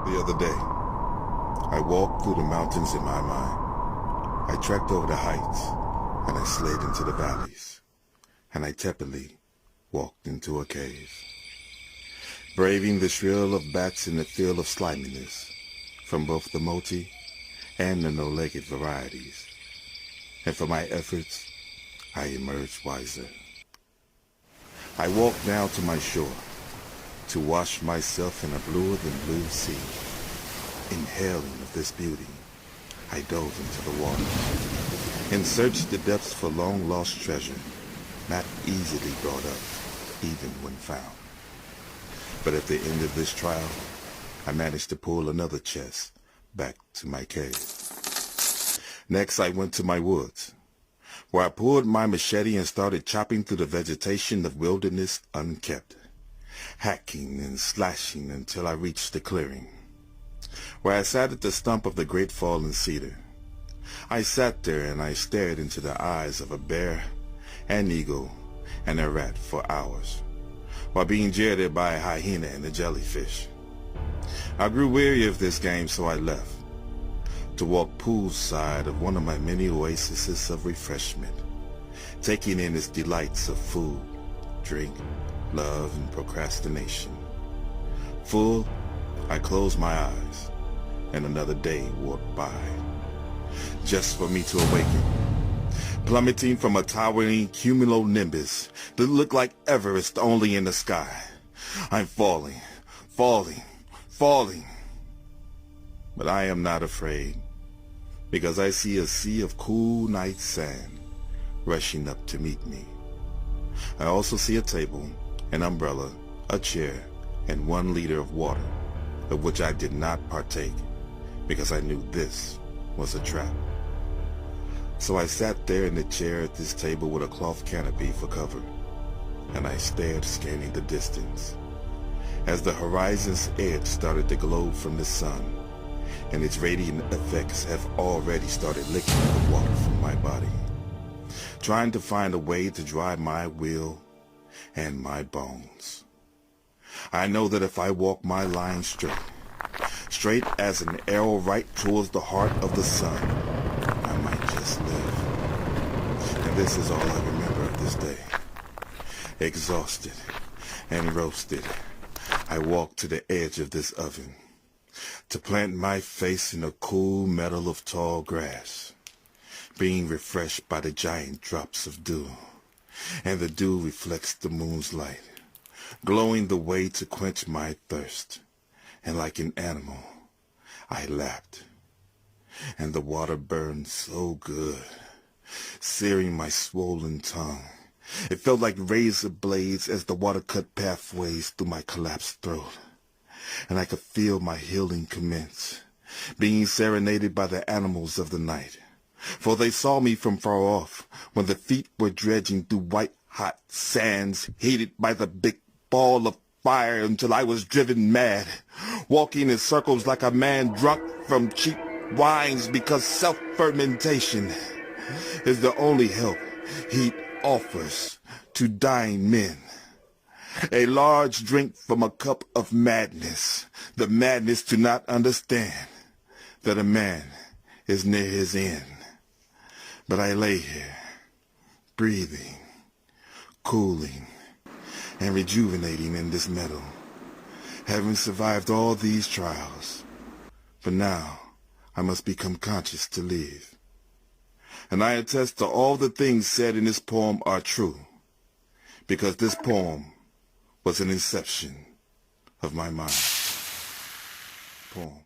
The other day, I walked through the mountains in my mind. I trekked over the heights, and I slid into the valleys, and I tepidly walked into a cave. Braving the shrill of bats and the feel of sliminess from both the multi and the no-legged varieties. And for my efforts, I emerged wiser. I walked down to my shore to wash myself in a bluer than blue sea. Inhaling of this beauty, I dove into the water and searched the depths for long-lost treasure, not easily brought up, even when found. But at the end of this trial, I managed to pull another chest back to my cave. Next, I went to my woods, where I pulled my machete and started chopping through the vegetation of wilderness unkept, hacking and slashing until I reached the clearing, where I sat at the stump of the great fallen cedar. I sat there and I stared into the eyes of a bear, an eagle, and a rat for hours, while being jeered at by a hyena and a jellyfish. I grew weary of this game, so I left, to walk poolside of one of my many oases of refreshment, taking in its delights of food, drink, love, and procrastination. Full, I closed my eyes, and another day walked by, just for me to awaken, plummeting from a towering cumulonimbus that looked like Everest only in the sky. I'm falling, falling, falling. But I am not afraid, because I see a sea of cool night sand rushing up to meet me. I also see a table, an umbrella, a chair, and 1 liter of water, of which I did not partake, because I knew this was a trap. So I sat there in the chair at this table with a cloth canopy for cover, and I stared, scanning the distance, as the horizon's edge started to glow from the sun, and its radiant effects have already started licking the water from my body, trying to find a way to dry my will and my bones. I know that if I walk my line straight as an arrow right towards the heart of the sun, I might just live. And this is all I remember of this day. Exhausted and roasted, I walked to the edge of this oven to plant my face in a cool meadow of tall grass, being refreshed by the giant drops of dew, and the dew reflects the moon's light, glowing the way to quench my thirst. And like an animal, I lapped, and the water burned so good, searing my swollen tongue. It felt like razor blades as the water cut pathways through my collapsed throat, and I could feel my healing commence, being serenaded by the animals of the night. For they saw me from far off, when the feet were dredging through white-hot sands, heated by the big ball of fire, until I was driven mad, walking in circles like a man drunk from cheap wines, because self-fermentation is the only help heat offers to dying men. A large drink from a cup of madness, the madness to not understand that a man is near his end. But I lay here, breathing, cooling, and rejuvenating in this meadow, having survived all these trials. But now I must become conscious to live. And I attest to all the things said in this poem are true, because this poem was an inception of my mind. Poem.